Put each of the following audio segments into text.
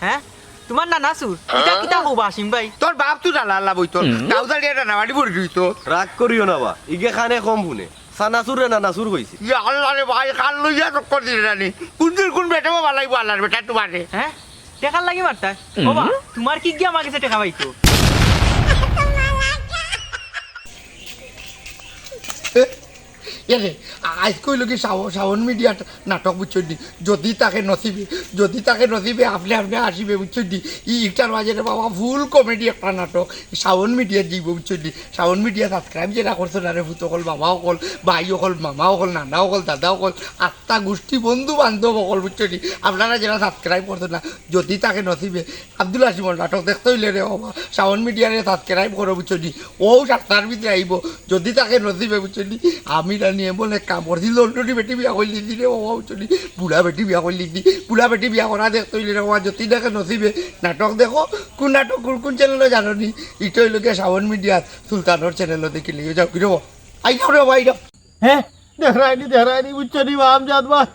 হ্যাঁ তোমার না নাসুর কিতা কিতা হবা আসিম ভাই তোর বাপ তো ডালা আল্লাহ বই তোর কাউদারি এটা নামাটি পড়ি রই তো রাগ করিও না বা ইগে খানে কম শুনে সানাসুর রে নানাসুর কইছি ইয়া আল্লাহ রে ভাই কাল লইয়া চক্কর দিলে জানি কোন বেটা বাবা লাগবো আল্লাহর বেটা তোমারে হ্যাঁ টেকার লাগি মারতা বাবা তোমার কি গিয়া আমার কাছে টেকা পাইতো এরে আজ কইল কি শাওন মিডিয়া নাটক বুঝছেন নি যদি তাকে নসিবে আপনি আসিবে বুঝছেন নি ইটার মাঝে রে বাবা ফুল কমেডি একটা নাটক শাওন মিডিয়া দিব বুঝছেন নি শাওন মিডিয়া সাবস্ক্রাইব যেটা করছো না রে ফুত অকল বাবা অকল ভাই অকল মামা অকল নানা অকল দাদা অকল আত্মা গোষ্ঠী বন্ধু বান্ধব অকল বুঝছেন নি আপনারা যারা সাবস্ক্রাইব করতো না যদি তাকে নসিবে আব্দুল হাসিমর নাটক দেখতে হইলে রে বাবা শাওন মিডিয়ারে সাবস্ক্রাইব করো বুঝছেন নি ও সাতটার ভিতরে আইব যদি তাকে নসিবে বুঝছেন নি আমি নিয়ে বলে কামড় দিল অলরেডি বেটি বিয়া করলি দি রে বাবা বুঝলি বুড়া বেটি বিয়া করলি দি বুড়া বেটি বিয়া করা দেখতে হইলে রে বাবা যদি দেখে নসিবে নাটক দেখো কোন নাটক কোন চ্যানেলে জানো নি ইটো হইলকে শাওন মিডিয়া সুলতানোর চ্যানেলে দেখি লিয়ে যাও কিরো আই যাও রে বাবা আই যাও হ্যাঁ দেখায়নি বুঝছো নি আমজাদ ভাই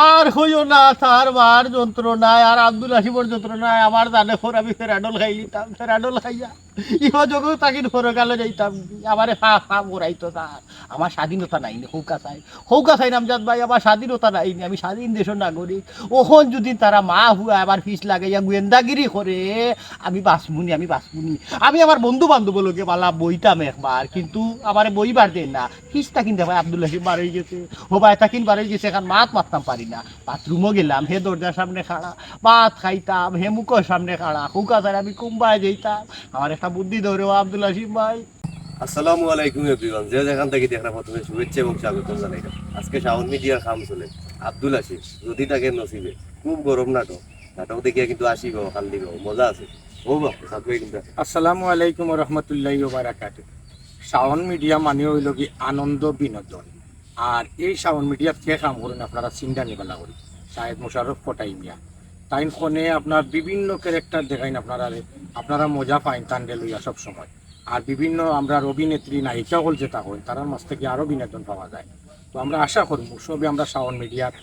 আর হইও না তার মার যন্ত্রণায় আর আব্দুল হাসিমর যন্ত্রণায় আমার জানে ফোর আমি ফেরাডল খাই নিতাম ফেরাডল খাইয়া ইহ যোগেও তাকে ফরকালে যাইতাম আমারে খা মোরাইতো তার আমার স্বাধীনতা নাই হৌকা চাই আমজাদ ভাই আমার স্বাধীনতা নাই আমি স্বাধীন দেশের নাগরিক ওখন যদি তারা মা হুয়া আবার ফিস লাগাইয়া গোয়েন্দাগিরি করে আমি বাঁচমুনি আমি আমার বন্ধু বান্ধব লোকে পালা বইতাম একবার কিন্তু আমারে বইবার দেন না ফিসটা কিনতে ভাই আব্দুল হাসিম বাড়ি গেছে হোবাই তাকিন বাড়ি গেছে এখন মারতাম পারি না বাথরুমও গেলাম হে দরজার সামনে খাড়া ভাত খাইতাম হে মুখের সামনে খাড়া হুকা চাই আমি কুম্বায় যেতাম আমার একটা বুদ্ধি ধরেও আব্দুল হাসিম ভাই আসসালামু আলাইকুম এভরিওয়ান যে যেখান থেকে দেখা প্রথমে শুভেচ্ছা এবং স্বাগত জানাই আজকে শাওন মিডিয়ার খাম চলে আব্দুল হাসিম যদি তাকে নসিবে খুব গরম নাটক দেখিয়া কিন্তু আসিব কাল দিব মজা আছে ও বাপ থাকবে কিন্তু আসসালামু আলাইকুম রহমতুল্লাহি ওয়া বারাকাতুহু শাওন মিডিয়া মানে হইল কি আনন্দ বিনোদন আর এই শাওন মিডিয়া কে কাম করেন আপনারা চিন্তা নিবেলা করি শাহেদ মোশাররফ ফটাই মিয়া তাইন ফোনে আপনার বিভিন্ন ক্যারেক্টার দেখাইন আপনারা মজা পাইন তান্ডে লইয়া সব সময় আর বিভিন্ন আমরা অভিনেত্রী নায়িকা হল যেটা হয় তার মাছ থেকে আরও বিনোদন পাওয়া যায় তো আমরা আশা করবো সবে আমরা শাওন মিডিয়ার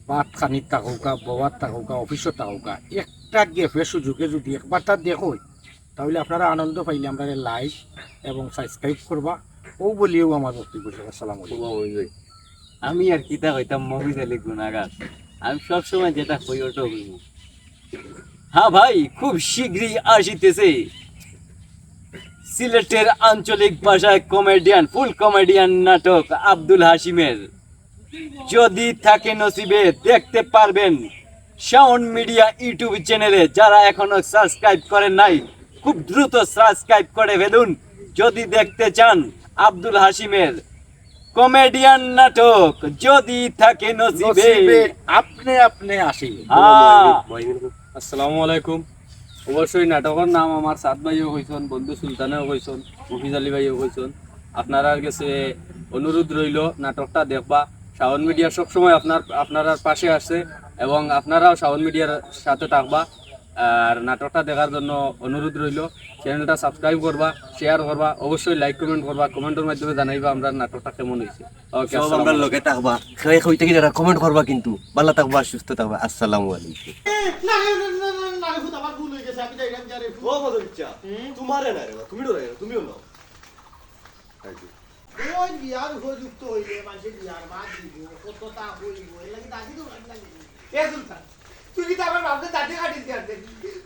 বাদ খানিক থাকুকা বওয়ার থাকুকা অফিসত থাকুকা একটা গেফে সুযোগে যদি একবার তার দেখোই তাহলে আপনারা আনন্দ পাইলে আমরা লাইক এবং সাবস্ক্রাইব করবা ও বলিও আমার বক্তব্য শেষ আসসালামু আলাইকুম আমি আর কিতা হইতাম মফিজ আলী গুনাগার আমি সবসময় যেটা হই ওটা হইব হ্যাঁ ভাই খুব শীঘ্রই আসিতেছে সিলেটের আঞ্চলিক ভাষায় ফুল কমেডিয়ান নাটক আব্দুল হাসিমের যদি থাকে নসিবে দেখতে পারবেন শাওন মিডিয়া ইউটিউব চ্যানেলে যারা এখনো সাবস্ক্রাইব করেন নাই খুব দ্রুত সাবস্ক্রাইব করে ফেলুন যদি দেখতে চান আব্দুল হাসিমের কমেডিয়ান নাটক যদি থাকে নসিবে আপনি আসি আসসালামু আলাইকুম অবশ্যই নাটকের নাম আমার সাদ ভাইও কইছেন বন্ধু সুলতানেও কইছেন মফিজ আলী ভাইও কইছেন আপনার কাছে অনুরোধ রইল নাটকটা দেখবা শাওন মিডিয়া সবসময় আপনার পাশে আসছে এবং আপনারাও শাওন মিডিয়ার সাথে থাকবা আর নাটকটা দেখার জন্য অনুরোধ রইল চ্যানেলটা সাবস্ক্রাইব করবা শেয়ার করবা অবশ্যই লাইক কমেন্ট করবা কমেন্টের মাধ্যমে জানাইবা আমরা নাটকটা কেমন হয়েছে ওকে সব আমরা লগে থাকবা কই থেকে যারা কমেন্ট করবা কিন্তু ভালো থাকবা সুস্থ থাকবা আসসালামু আলাইকুম ও মদরচা তোমারে না রে তুমি ডরে তুমিও নাও ওই বিয়ার উপযুক্ত হইলে মানুষের বিয়ার বাদ দিব কতটা হইব এর লাগি দাদি তো লাগে এ সুলতান তুই কি আমার বাপকে দাঁড়িয়ে কাটিস করতে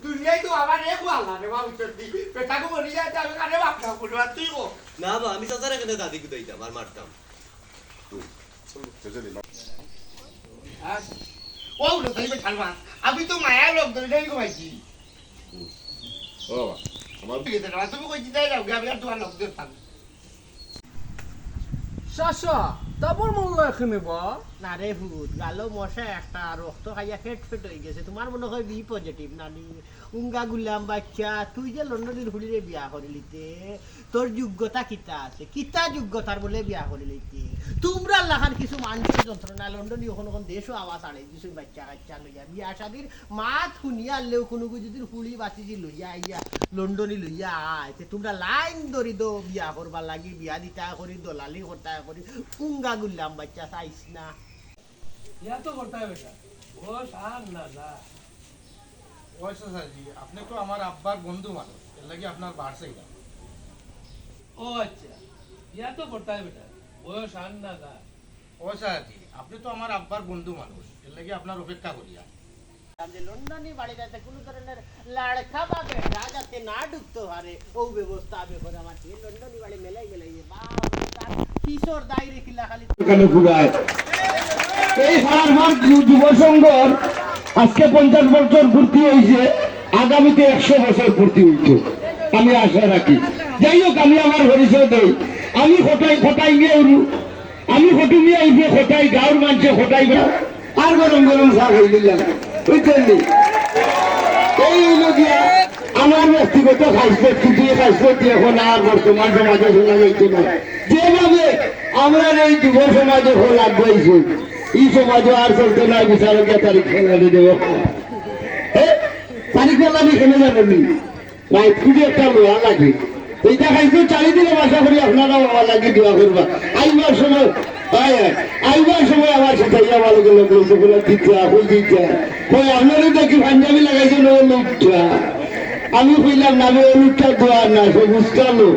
দুনিয়ায় তো আমার এক আল্লাহ রে বাবা উঠতি পেটাকে বলি যায় আমি কানে বাপ না বলবো তুই কো না বা আমি চাচার এখানে দাদি কুদাইতাম আর মারতাম ও উঠে তাই বেঠালবা আমি তো মায়া লোক ধরে ঘুমাইছি ও বাবা আমার বিয়ে দেওয়া তুমি কই দিতে যাও আমি আর তোমার লোক ধরতাম শাসা তারপর মূল্য এখানে বা না রে ভূত গালো মশা একটা রক্ত খাইয়া ফেট হয়ে গেছে তোমার মনে হয় বি পজিটিভ নানি উঙ্গা গুলাম বাচ্চা তুই যে লন্ডনের হুড়িরে বিয়া করিলিতে তোর যোগ্যতা কিতা আছে কিতা যোগ্যতার বলে বিয়া করিলিতে তোমরা লাখান কিছু মানুষের যন্ত্রণা লন্ডনী ওখানে দেশও আওয়াজ আনে কিছু বাচ্চা কাচ্চা লইয়া বিয়া শাদির মাত শুনিয়া আনলেও কোনো যদি হুড়ি বাঁচিছি লইয়া আইয়া লন্ডনী লইয়া আয় তোমরা লাইন ধরি দো বিয়া করবার লাগি বিয়া দিতা করি দলালি করতা করি উঙ্গা গুলাম বাচ্চা চাইছ না ইয়া তো করতে হবে বেটা ও সার না যা ওই চাচাজি আপনি তো আমার আব্বার বন্ধু মানুষ এর লাগি আপনার বার চাইলাম। ও আচ্ছা ইয়া তো করতাই বেটা বয়স আন না দা ও চাচাজি আপনি তো আমার আব্বার বন্ধু মানুষ এর লাগি আপনার অপেক্ষা করিয়া। যে লন্ডনে বাড়ি যাতে কোনো ধরনের লড়কা বা বেটা যাতে না ঢুকতে পারে ও ব্যবস্থা আমি করে আমার লন্ডনে বাড়ি মেলাই কিশোর দায় রেখিলা খালি এই হারমার যুব সংঘর আজকে 50 বছর পূর্তি হয়েছে, আগামীতে 100 বছর পূর্তি হইতো আমি আশা রাখি। যাই হোক আমি আমার পরিচয় দেই, আমি খোটাই গিয়ে আমি ফটো নিয়ে উঠে খোটাই গাঁর মানুষে খোটাই আর গরম গরম চা খাই দিলাম বুঝছেন। এই হইল গিয়া আমার ব্যক্তিগত খাইসপট, কিছু খাইসপট এখন আর বর্তমান সমাজে শোনা যাইতে না। যেভাবে আমরা এই যুব সমাজে হল আগ্রহী এই সমাজে আর চলতে না, বিচারকের তারিখ ফেলানি দেব। তারিখ ফেলানি খেলে যাবেনি ভাই, খুবই একটা লোয়া লাগে। এইটা খাইছো চারিদিকে বাসা করি আপনারা বাবা লাগে দোয়া করবা। আইবার সময় আইবার সময় আমার সাথে ভালো গেল বলে দিচ্ছা হই দিচ্ছা ওই আপনারও দেখি পাঞ্জাবি লাগাইছেন ও লোকটা। আমি কইলাম না, আমি ও লোকটা দোয়ার না, সবুজটা লোক।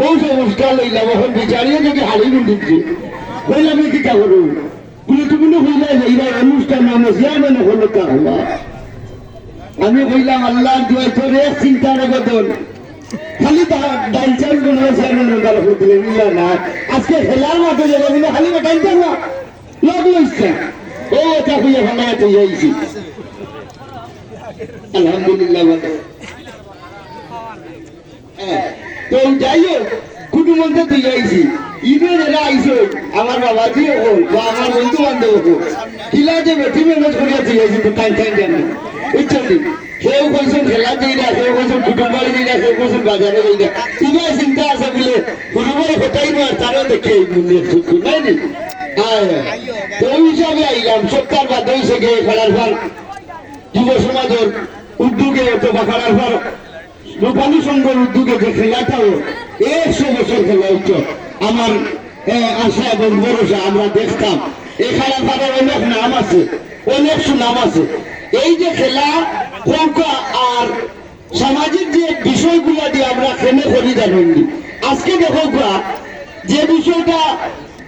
ও সবুজটা লইলাম, এখন বিচারিয়ে যদি হাড়ি গুন্ডিচ্ছে কইলাম কি তা করো বলে তুমি কইলা এইবার অনুষ্ঠান নাম মানে হলো তা হলো। আমি কইলাম আল্লাহ দোয়া তোর এক চিন্তার বদল খালি ডাইল চাল কোনো না। আজকে খেলার মাঠে যাবে কিন্তু খালি ডাইল চাল না লোক লইছে ও এটা খুঁজে ভালো তুই যাইছি আলহামদুলিল্লাহ। তো যাই হোক কুটুমন্তে তুই যাইছি ঈদে যারা আইসো আমার বাবা দিয়ে হোক বা আমার বন্ধু বান্ধব হোক কিলা যে বেঠি মেহনত করিয়া তুই যাইছি তো টাইম টাইম জানি বুঝছেন। কেউ কইছেন খেলা দিই না, কেউ কইছেন কুটুম বাড়ি দিই না, কেউ কইছেন বাজারে দিই না। ইবার চিন্তা আছে বলে কুটুমের হতাই নয় তারও দেখে মূল্যের সুখ নাই নি। তো ওই হিসাবে আইলাম সপ্তাহ বাদ হয়েছে গিয়ে খেলার পর যুব সমাজের উদ্যোগে অথবা খেলার পর রূপালী সংঘের উদ্যোগে যে খেলাটাও 100 বছর খেলা হইত আমার আশা এবং ভরসা আমরা দেখতাম। এই খেলার পরের অনেক নাম আছে, অনেক সুনাম আছে। এই যে খেলা হোকা আর সামাজিক যে বিষয়গুলো দিয়ে আমরা খেলে করি জানি আজকে দেখো যে বিষয়টা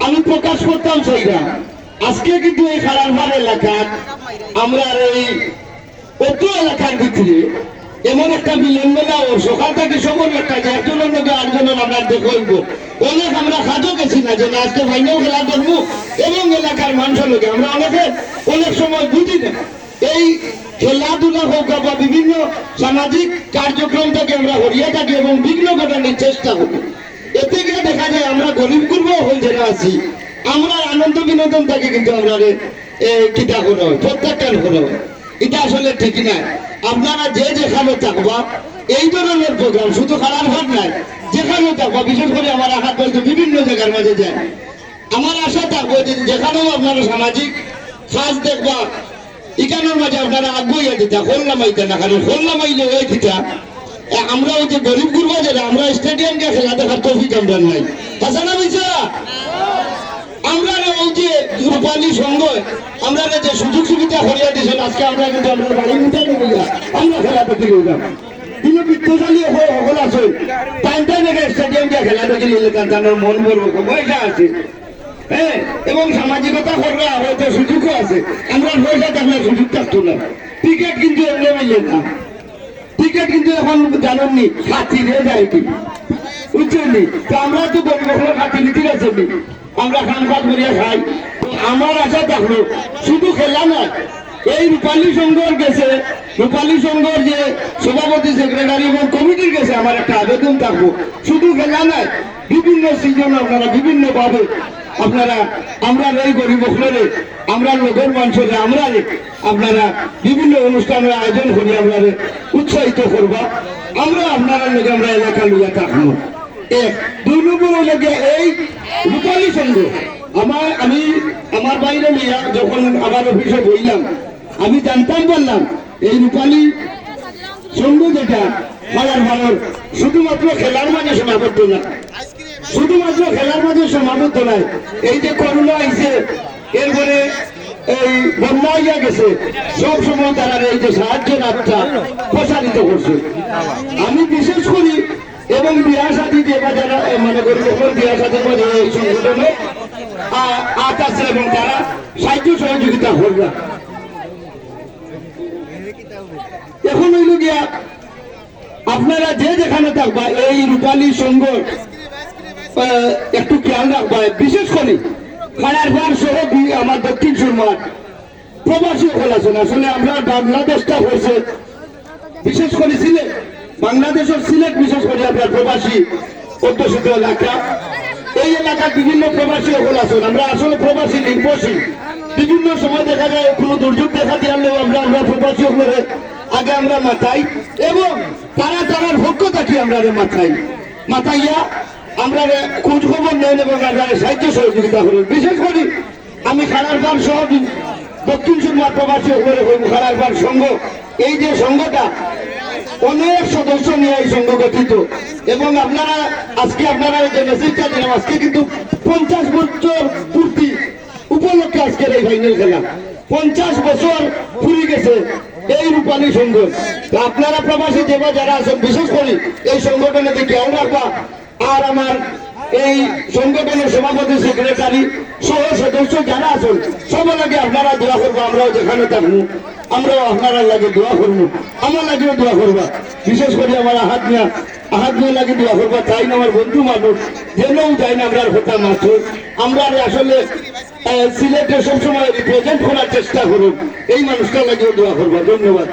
আমি প্রকাশ করতাম সেইটা আজকে কিন্তু এই খারাপহার এলাকার আমরা এই অত এলাকার ভিতরে এমন একটা মিলন মেলা ও সকাল থেকে সকল একটা যে একজনের মধ্যে আটজনের আমরা দেখব অনেক আমরা খাজও গেছি না যে আজকে ভাইনেও খেলা করবো এবং এলাকার মানুষের লোকে আমরা অনেক সময় বুঝি না। এই খেলাধুলা হোক বা বিভিন্ন সামাজিক কার্যক্রম থেকে আমরা হরিয়া থাকি এবং বিঘ্ন ঘটানোর চেষ্টা করি। এতে গিয়ে দেখা যায় আমরা গরিব গুরব হয়ে যারা আছি আমরা আনন্দ বিনোদন থাকে কিন্তু আমরা কিতা করা হয় প্রত্যাখ্যান করা হয়। এটা আসলে ঠিক না। আপনারা যে যেখানে থাকবা এই ধরনের প্রোগ্রাম শুধু খারাপ ভাব নাই, যেখানেও থাকবা বিশেষ করে আমার আশা করছে বিভিন্ন জায়গার মাঝে যায়। আমার আশা থাকবো যে যেখানেও আপনারা সামাজিক কাজ দেখবা এখানের মাঝে আপনারা আগ্রহী দিতা খোল নামাইতে না, কারণ খোল নামাইলে ওই কিতা আমরা ওই যে গরিব গুরবা যারা আমরা স্টেডিয়াম গিয়ে খেলা দেখার তৌফিক আমরা নাই। হাসানা বিছা আমরা ওই যে রূপালী সংঘ আমরা যে সুযোগ সুবিধা করিয়া দিয়েছেন আজকে আমরা কিন্তু আমরা বাড়ি উঠে নেব আমরা খেলা দেখতে গেলাম। কিন্তু বিত্তশালী সকল আছে টাইম টাইম স্টেডিয়াম গিয়ে খেলা দেখে নিলে তার মন বলবো পয়সা আছে হ্যাঁ এবং সামাজিকতা করলে হয়তো সুযোগও আছে। আমরা পয়সা থাকলে সুযোগ থাকতো না। টিকিট কিন্তু এমনি পাইলেন না, টিকিট কিন্তু এখন জানেননি খাতিরে যায় কি বুঝছেন। তো আমরা তো গরিব খাতি নীতি আছে আমরা খান খাত করিয়া খাই। আমার আশা থাকলো শুধু খেলা নয়, এই রূপালী সংঘর গেছে রূপালী সংঘর যে সভাপতি সেক্রেটারি এবং কমিটির গেছে আমার একটা আবেদন থাকবো শুধু খেলা নয় বিভিন্ন সিজন আপনারা বিভিন্ন ভাবে আপনারা আমরা এই গরিব হলে আমরা লোকের মানুষের আমরা আপনারা বিভিন্ন অনুষ্ঠানের আয়োজন করি আপনারা উৎসাহিত করবা। আমরা আপনারা লোকে আমরা এলাকা লইয়া থাকবো। এক দুই নম্বর লোকে এই রূপালী সংঘ আমি আমার বাইরে লইয়া যখন আমার অফিসে বইলাম আমি জানতাম বললাম এই রূপালী সংঘ যেটা খেলার ভালোর শুধুমাত্র খেলার মাঝে সমাবদ্ধ না, শুধুমাত্র খেলার মাঝে সমাবদ্ধ নয়। এই যে করোনা আইছে এরপরে এই বন্যা হইয়া গেছে সব সময় তারা এই যে সাহায্যের হাতটা প্রসারিত করছে। আমি বিশেষ করি এবং বিয়া সাথী যে বা যারা মানে গরিব বিয়া সাথী করে এই সংগঠনে আত আছে এবং তারা সাহায্য সহযোগিতা করবে। এখন হইল গিয়া আপনারা যে যেখানে থাকবা এই রূপালী সংঘ একটু খেয়াল রাখবা, বিশেষ করে খানারপাড় সহ আমার দক্ষিণ সুরমার প্রবাসী হল আছেন। আসলে আমরা বাংলাদেশটা হয়েছে বিশেষ করে সিলেট, বাংলাদেশের সিলেট বিশেষ করে আপনার প্রবাসী অধ্যুষিত এলাকা, এই এলাকার বিভিন্ন প্রবাসী হল আছেন। আমরা আসলে প্রবাসী নির্ভরশীল, বিভিন্ন সময় দেখা যায় কোনো দুর্যোগ দেখা দিলেও আমরা প্রবাসী হলে আগে আমরা মাথাই এবং তারার পক্ষ থাকি আমরা মাথাইয়া আমরা খোঁজ খবর নেন এবং আমরা সাহায্য সহযোগিতা করেন। বিশেষ করে আমি খানারপাড় সহ দক্ষিণ সুরমার প্রবাসী খানারপাড় সংঘ, এই যে সংঘটা অনেক সদস্য নিয়ে এই সংঘ গঠিত এবং আপনারা আজকে আপনারা যে মেসেজটা দিলাম, আজকে কিন্তু 50 বছর পূর্তি উপলক্ষে আজকের এই ফাইনাল খেলা 50 বছর পুরি গেছে এই রূপালী সংঘ। আপনারা প্রবাসী দেবা যারা আছেন বিশেষ করে এই সংগঠনে খেয়াল রাখবা। আর আমার এই সংগঠনের সভাপতি সেক্রেটারি সহ সদস্য যারা আছেন সবার লাগে আপনারা দোয়া করবো। আমরাও যেখানে থাকবো আমরাও আপনারা লাগে দোয়া করবো, আমার লাগেও দোয়া করবা। বিশেষ করে আমার আহাত নিয়ে লাগে দোয়া করবা। তাই না আমার বন্ধু মানুষ যেনও যাই না আমরা কথা মাত্র আমরা আসলে সিলেটে সবসময় রিপ্রেজেন্ট করার চেষ্টা করুন, এই মানুষটা লাগেও দোয়া করবা। ধন্যবাদ।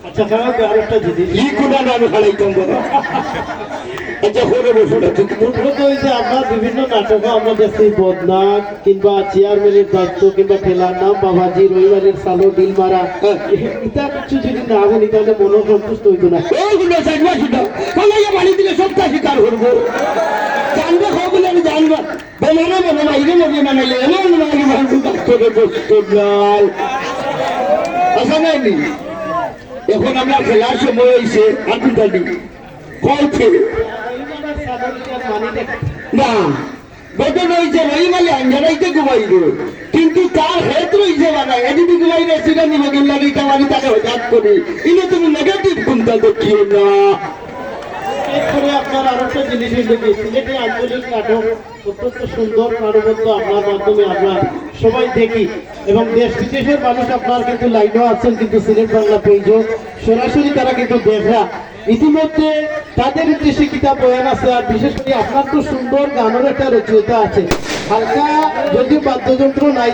আচ্ছা খারাপ আরেকটা জিনিস ই কোনা আমি খালাইতাম বাবা। আচ্ছা করে বসুন। মূলত হয়েছে আমরা বিভিন্ন নাটকে আমরা দেখছি বদনা কিংবা চেয়ারম্যানের দায়িত্ব কিংবা ঠেলার নাম বাবাজি রবিবারের সালো ডিল মারা, এটা কিছু যদি না হলি তাহলে মনে সন্তুষ্ট হইতো না। ওইগুলো চাইবা শুধু আমাকে বাড়ি দিলে সবটা স্বীকার করবো। জানবে খবরগুলো আমি জানবা বেমানো বাইরে মনে বানাইলে এমন লাগে মানুষ ডাক্তারের বস্তুলাল আসা নাইনি। এখন আমরা খেলার সময় হয়েছে আটুটানি কলছে না বেতন হয়েছে রইমালে আঞ্জারাইতে ঘুমাইল, কিন্তু তার হেত রয়েছে বানাই এদিকে ঘুমাইলে সেটা নিমগের লাগে তাকে হঠাৎ করে ইনো তুমি নেগেটিভ কোনটা দেখিও না। এরপরে আপনার আরেকটা জিনিস হইল কি সিলেটে আঞ্চলিক নাটক অত্যন্ত সুন্দর প্রাণবন্ত আপনার মাধ্যমে আমরা সবাই দেখি এবং দেশ বিদেশের মানুষ আপনার কিন্তু লাইনও আছেন, কিন্তু সিলেট বাংলা পেজও সরাসরি তারা কিন্তু দেখা ইতিমধ্যে তাদের উদ্দেশ্যে কিতাব বয়ান আছে। আর বিশেষ করে আপনার তো সুন্দর গানের একটা রচয়িতা আছে, হালকা যদিও বাদ্যযন্ত্র নাই।